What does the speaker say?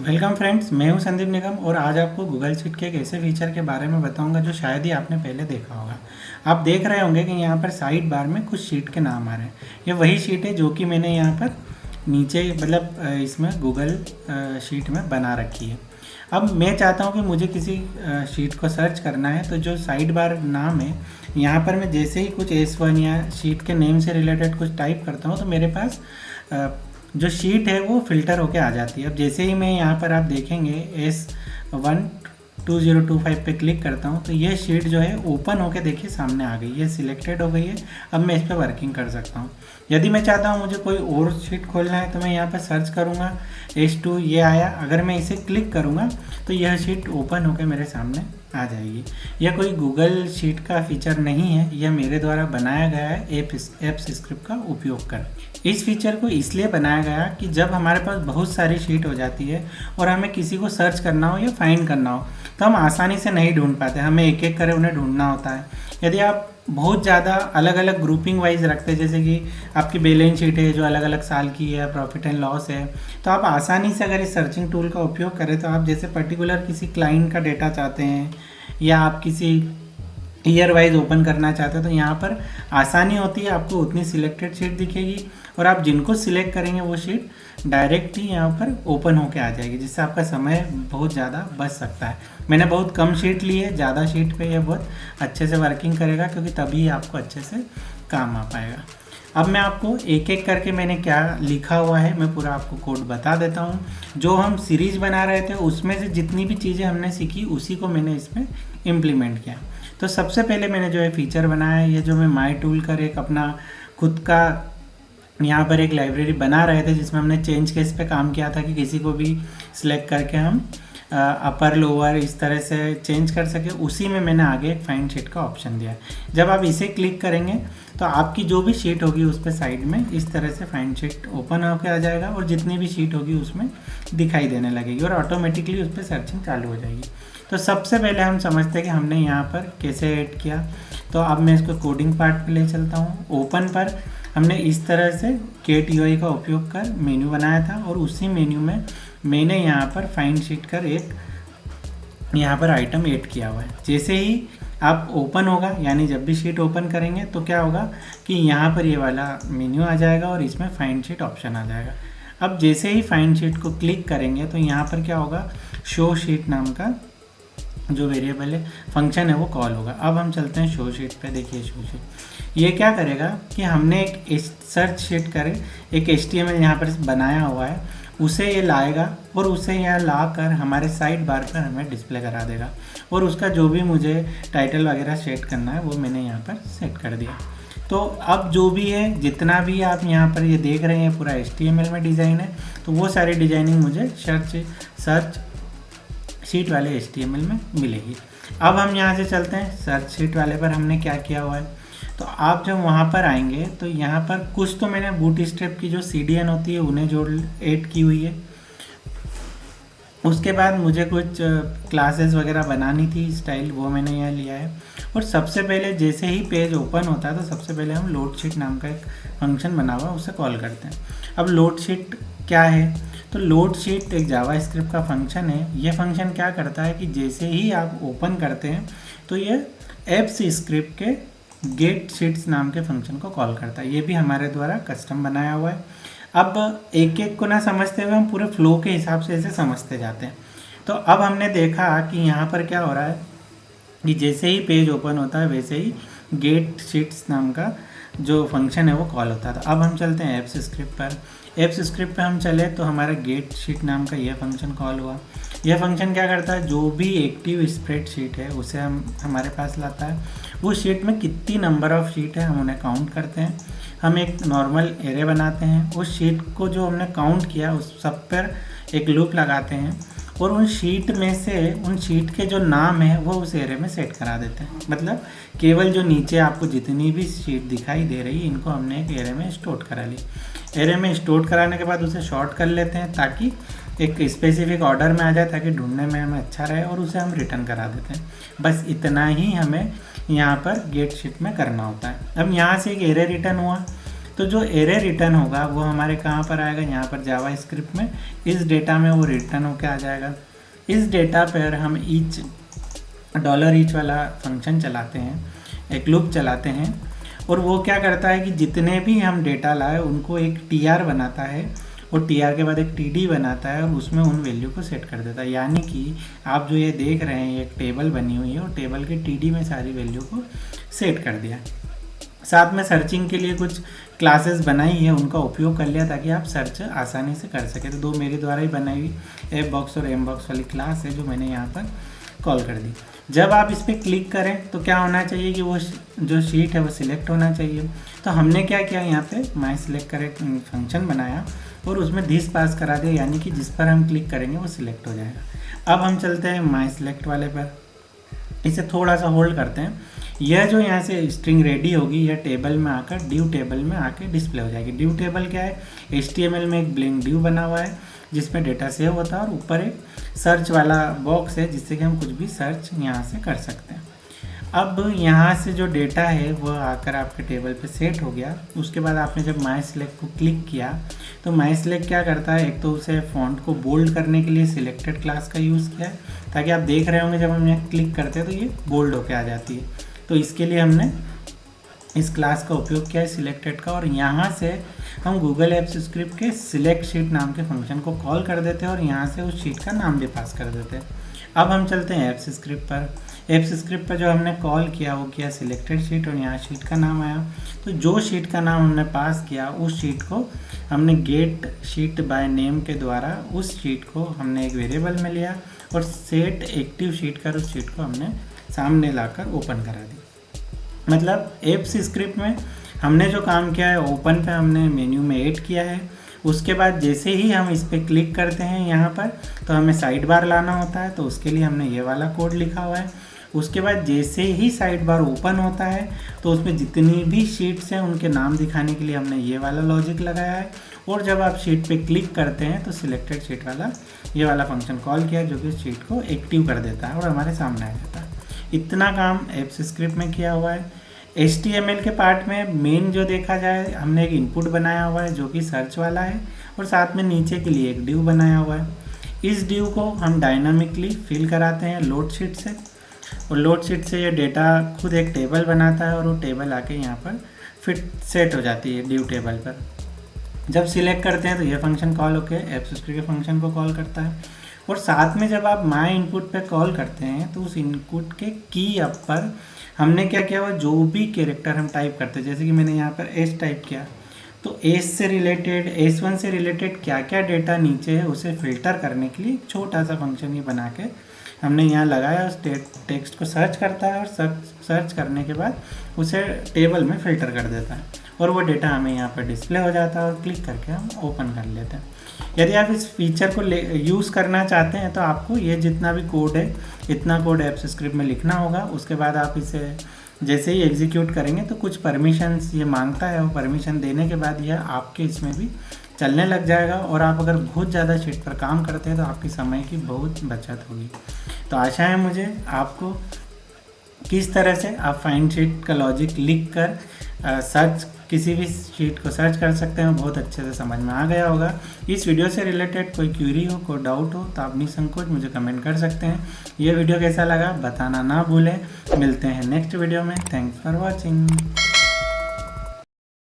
Welcome friends, मैं हूं संदीप निगम और आज आपको गूगल शीट के एक ऐसे फीचर के बारे में बताऊंगा जो शायद ही आपने पहले देखा होगा। आप देख रहे होंगे कि यहाँ पर साइड बार में कुछ शीट के नाम आ रहे हैं। ये वही शीट है जो कि मैंने यहाँ पर नीचे इसमें गूगल शीट में बना रखी है। अब मैं चाहता हूँ कि मुझे किसी शीट को सर्च करना है, तो जो साइड बार नाम है यहाँ पर मैं जैसे ही कुछ S1 या शीट के नेम से रिलेटेड कुछ टाइप करता हूँ तो मेरे पास जो शीट है वो फिल्टर होके आ जाती है। अब जैसे ही मैं यहाँ पर आप देखेंगे S12025 पे क्लिक करता हूँ तो ये शीट जो है ओपन होके देखिए सामने आ गई है, सिलेक्टेड हो गई है। अब मैं इस पर वर्किंग कर सकता हूँ। यदि मैं चाहता हूँ मुझे कोई और शीट खोलना है तो मैं यहाँ पर सर्च करूँगा, S2 ये आया। अगर मैं इसे क्लिक करूँगा तो यह शीट ओपन होकर मेरे सामने आ जाएगी। यह कोई गूगल शीट का फीचर नहीं है, यह मेरे द्वारा बनाया गया है एप्स स्क्रिप्ट का उपयोग कर। इस फीचर को इसलिए बनाया गया कि जब हमारे पास बहुत सारी शीट हो जाती है और हमें किसी को सर्च करना हो या फाइंड करना हो तो हम आसानी से नहीं ढूंढ पाते, हमें एक एक करे उन्हें ढूंढना होता है। यदि आप बहुत ज़्यादा अलग अलग ग्रुपिंग वाइज रखते हैं, जैसे कि आपकी बैलेंस शीट है जो अलग अलग साल की है, प्रॉफिट एंड लॉस है, तो आप आसानी से अगर इस सर्चिंग टूल का उपयोग करें तो आप जैसे पर्टिकुलर किसी क्लाइंट का डेटा चाहते हैं या आप किसी ईयर वाइज ओपन करना चाहते हो तो यहाँ पर आसानी होती है, आपको उतनी सिलेक्टेड शीट दिखेगी और आप जिनको सिलेक्ट करेंगे वो शीट डायरेक्ट ही यहाँ पर ओपन होके आ जाएगी, जिससे आपका समय बहुत ज़्यादा बच सकता है। मैंने बहुत कम शीट ली है, ज़्यादा शीट पे ये बहुत अच्छे से वर्किंग करेगा क्योंकि तभी आपको अच्छे से काम आ पाएगा। अब मैं आपको एक एक करके मैंने क्या लिखा हुआ है मैं पूरा आपको कोड बता देता हूँ। जो हम सीरीज बना रहे थे उसमें से जितनी भी चीज़ें हमने सीखी उसी को मैंने इसमें इम्प्लीमेंट किया। तो सबसे पहले मैंने जो है फीचर बनाया है, ये जो मैं माई टूल कर एक अपना खुद का यहाँ पर एक लाइब्रेरी बना रहे थे जिसमें हमने चेंज केस पे काम किया था कि किसी को भी सिलेक्ट करके हम अपर लोअर इस तरह से चेंज कर सके। उसी में मैंने आगे एक फाइंड शीट का ऑप्शन दिया है। जब आप इसे क्लिक करेंगे तो आपकी जो भी शीट होगी उस पर साइड में इस तरह से फाइंड शीट ओपन होकर आ जाएगा और जितनी भी शीट होगी उसमें दिखाई देने लगेगी और ऑटोमेटिकली उस पर सर्चिंग चालू हो जाएगी। तो सबसे पहले हम समझते हैं कि हमने यहाँ पर कैसे ऐड किया। तो अब मैं इसको कोडिंग पार्ट पर ले चलता हूँ। ओपन पर हमने इस तरह से KTUI का उपयोग कर मेन्यू बनाया था और उसी मेन्यू में मैंने यहाँ पर फाइंड शीट कर एक यहाँ पर आइटम ऐड किया हुआ है। जैसे ही आप ओपन होगा यानी जब भी शीट ओपन करेंगे तो क्या होगा कि यहाँ पर ये वाला मेन्यू आ जाएगा और इसमें फाइंड शीट ऑप्शन आ जाएगा। अब जैसे ही फाइंड शीट को क्लिक करेंगे तो यहाँ पर क्या होगा, शो शीट नाम का जो वेरिएबल है फंक्शन है वो कॉल होगा। अब हम चलते हैं शो शीट पे। देखिए शो शीट ये क्या करेगा कि हमने एक सर्च शीट करे एक HTML यहाँ पर बनाया हुआ है, उसे ये लाएगा और उसे यहाँ ला कर हमारे साइड बार पर हमें डिस्प्ले करा देगा और उसका जो भी मुझे टाइटल वगैरह सेट करना है वो मैंने यहाँ पर सेट कर दिया। तो अब जो भी है जितना भी आप यहाँ पर ये देख रहे हैं पूरा HTML में डिज़ाइन है, तो वो सारी डिज़ाइनिंग मुझे सर्च शीट वाले HTML में मिलेगी। अब हम यहाँ से चलते हैं सर्च शीट वाले पर। हमने क्या किया हुआ है, तो आप जब वहाँ पर आएंगे तो यहाँ पर कुछ तो मैंने बूटस्ट्रैप की जो CDN होती है उन्हें जोड़ ऐड की हुई है। उसके बाद मुझे कुछ क्लासेस वगैरह बनानी थी स्टाइल, वो मैंने यहाँ लिया है। और सबसे पहले जैसे ही पेज ओपन होता है तो सबसे पहले हम लोड शीट नाम का एक फंक्शन बना हुआ है उसे कॉल करते हैं। अब लोड शीट क्या है, तो लोड शीट एक जावास्क्रिप्ट का फंक्शन है। ये फंक्शन क्या करता है कि जैसे ही आप ओपन करते हैं तो ये एप्स स्क्रिप्ट के गेट शीट्स नाम के फंक्शन को कॉल करता है। ये भी हमारे द्वारा कस्टम बनाया हुआ है। अब एक एक को ना समझते हुए हम पूरे फ्लो के हिसाब से इसे समझते जाते हैं। तो अब हमने देखा कि यहाँ पर क्या हो रहा है कि जैसे ही पेज ओपन होता है वैसे ही गेट शीट्स नाम का जो फंक्शन है वो कॉल होता था। अब हम चलते हैं एप्स स्क्रिप्ट पर। एप्स स्क्रिप्ट पे हम चले तो हमारा गेट शीट नाम का यह फंक्शन कॉल हुआ। यह फंक्शन क्या करता है, जो भी एक्टिव स्प्रेडशीट है उसे हम हमारे पास लाता है। उस शीट में कितनी नंबर ऑफ शीट है हम उन्हें काउंट करते हैं। हम एक नॉर्मल एरे बनाते हैं, उस शीट को जो हमने काउंट किया उस सब पर एक लूप लगाते हैं और उन शीट में से उन शीट के जो नाम है वो उस एरे में सेट करा देते हैं। मतलब केवल जो नीचे आपको जितनी भी शीट दिखाई दे रही इनको हमने एक एरे में स्टोर करा ली। एरे में स्टोर कराने के बाद उसे शॉर्ट कर लेते हैं ताकि एक स्पेसिफिक ऑर्डर में आ जाए, ताकि ढूंढने में हमें अच्छा रहे, और उसे हम रिटर्न करा देते हैं। बस इतना ही हमें यहाँ पर गेट शीट में करना होता है। अब यहाँ से एक एरे रिटर्न हुआ तो जो एरे रिटर्न होगा वो हमारे कहाँ पर आएगा, यहाँ पर जावा स्क्रिप्ट में इस डेटा में वो रिटर्न होके आ जाएगा। इस डेटा पर हम ईच $each वाला फंक्शन चलाते हैं, एक लूप चलाते हैं, और वो क्या करता है कि जितने भी हम डेटा लाए उनको एक TR बनाता है, और TR के बाद एक TD बनाता है और उसमें उन वैल्यू को सेट कर देता है। यानी कि आप जो ये देख रहे हैं एक टेबल बनी हुई है और टेबल के TD में सारी वैल्यू को सेट कर दिया। साथ में सर्चिंग के लिए कुछ क्लासेस बनाई है, उनका उपयोग कर लिया ताकि आप सर्च आसानी से कर सकें। तो दो मेरे द्वारा ही बनाई हुई FBox और MBox वाली क्लास है जो मैंने यहाँ पर कॉल कर दी। जब आप इस पर क्लिक करें तो क्या होना चाहिए कि वो जो शीट है वो सिलेक्ट होना चाहिए। तो हमने क्या किया, यहाँ पे माई सिलेक्ट कर एक फंक्शन बनाया और उसमें दिस पास करा दिया, यानी कि जिस पर हम क्लिक करेंगे वो सिलेक्ट हो जाएगा। अब हम चलते हैं माई सिलेक्ट वाले पर, इसे थोड़ा सा होल्ड करते हैं। यह जो यहाँ से स्ट्रिंग रेडी होगी यह टेबल में आकर ड्यू टेबल में आके डिस्प्ले हो जाएगी। ड्यू टेबल क्या है, HTML में एक ब्लैंक ड्यू बना हुआ है जिसमें डेटा सेव होता है और ऊपर एक सर्च वाला बॉक्स है जिससे कि हम कुछ भी सर्च यहाँ से कर सकते हैं। अब यहाँ से जो डेटा है वह आकर आपके टेबल पे सेट हो गया। उसके बाद आपने जब माई सिलेक्ट को क्लिक किया तो माई सिलेक्ट क्या करता है, एक तो उसे फॉन्ट को बोल्ड करने के लिए सिलेक्टेड क्लास का यूज़ किया है, ताकि आप देख रहे होंगे जब हम यहाँ क्लिक करते हैं तो ये बोल्ड होके आ जाती है। तो इसके लिए हमने इस क्लास का उपयोग किया है सिलेक्टेड का, और यहाँ से हम गूगल एप्स स्क्रिप्ट के सिलेक्ट शीट नाम के फंक्शन को कॉल कर देते हैं और यहाँ से उस शीट का नाम भी पास कर देते हैं। अब हम चलते हैं एप्स स्क्रिप्ट पर। एप्स स्क्रिप्ट पर जो हमने कॉल किया वो किया सिलेक्टेड शीट और यहाँ शीट का नाम आया। तो जो शीट का नाम हमने पास किया उस शीट को हमने गेट शीट बाय नेम के द्वारा उस शीट को हमने एक वेरिएबल में लिया और सेट एक्टिव शीट कर उस शीट को हमने सामने लाकर ओपन करा दी। मतलब एप्स स्क्रिप्ट में हमने जो काम किया है ओपन पे हमने मेन्यू में ऐड किया है। उसके बाद जैसे ही हम इस पर क्लिक करते हैं यहाँ पर तो हमें साइड बार लाना होता है, तो उसके लिए हमने ये वाला कोड लिखा हुआ है। उसके बाद जैसे ही साइड बार ओपन होता है तो उसमें जितनी भी शीट्स हैं उनके नाम दिखाने के लिए हमने ये वाला लॉजिक लगाया है। और जब आप शीट पे क्लिक करते हैं तो सिलेक्टेड शीट वाला ये वाला फंक्शन कॉल किया जो कि शीट को एक्टिव कर देता है और हमारे सामने आ जाता है। इतना काम एप्स स्क्रिप्ट में किया हुआ है। HTML के पार्ट में मेन जो देखा जाए हमने एक इनपुट बनाया हुआ है जो कि सर्च वाला है और साथ में नीचे के लिए एक ड्यू बनाया हुआ है। इस ड्यू को हम डायनामिकली फिल कराते हैं लोड शीट से, और लोड शीट से ये डेटा खुद एक टेबल बनाता है और वो टेबल आके यहाँ पर फिट सेट हो जाती है ड्यू टेबल पर। जब सिलेक्ट करते हैं तो ये फंक्शन कॉल होकर एप्स स्क्रिप्ट के फंक्शन को कॉल करता है। और साथ में जब आप माई इनपुट पे कॉल करते हैं तो उस इनपुट के की अप पर हमने क्या किया हुआ, जो भी कैरेक्टर हम टाइप करते हैं, जैसे कि मैंने यहाँ पर S टाइप किया तो S से रिलेटेड S1 से रिलेटेड क्या क्या डेटा नीचे है उसे फिल्टर करने के लिए छोटा सा फंक्शन ये बना के हमने यहाँ लगाया। उस टेक्स्ट को सर्च करता है और सर्च करने के बाद उसे टेबल में फ़िल्टर कर देता है और वो डेटा हमें यहाँ पर डिस्प्ले हो जाता है और क्लिक करके हम ओपन कर लेते हैं। यदि आप इस फीचर को यूज़ करना चाहते हैं तो आपको ये जितना भी कोड है इतना कोड एप्स स्क्रिप्ट में लिखना होगा। उसके बाद आप इसे जैसे ही एग्जीक्यूट करेंगे तो कुछ परमिशंस ये मांगता है, वो परमिशन देने के बाद यह आपके इसमें भी चलने लग जाएगा। और आप अगर बहुत ज़्यादा शीट पर काम करते हैं तो आपकी समय की बहुत बचत होगी। तो आशा है मुझे आपको किस तरह से आप फाइंड शीट का लॉजिक लिख कर सर्च किसी भी शीट को सर्च कर सकते हैं, बहुत अच्छे से समझ में आ गया होगा। इस वीडियो से रिलेटेड कोई क्यूरी हो, कोई डाउट हो तो आप निसंकोच मुझे कमेंट कर सकते हैं। ये वीडियो कैसा लगा बताना ना भूलें। मिलते हैं नेक्स्ट वीडियो में। Thanks for watching.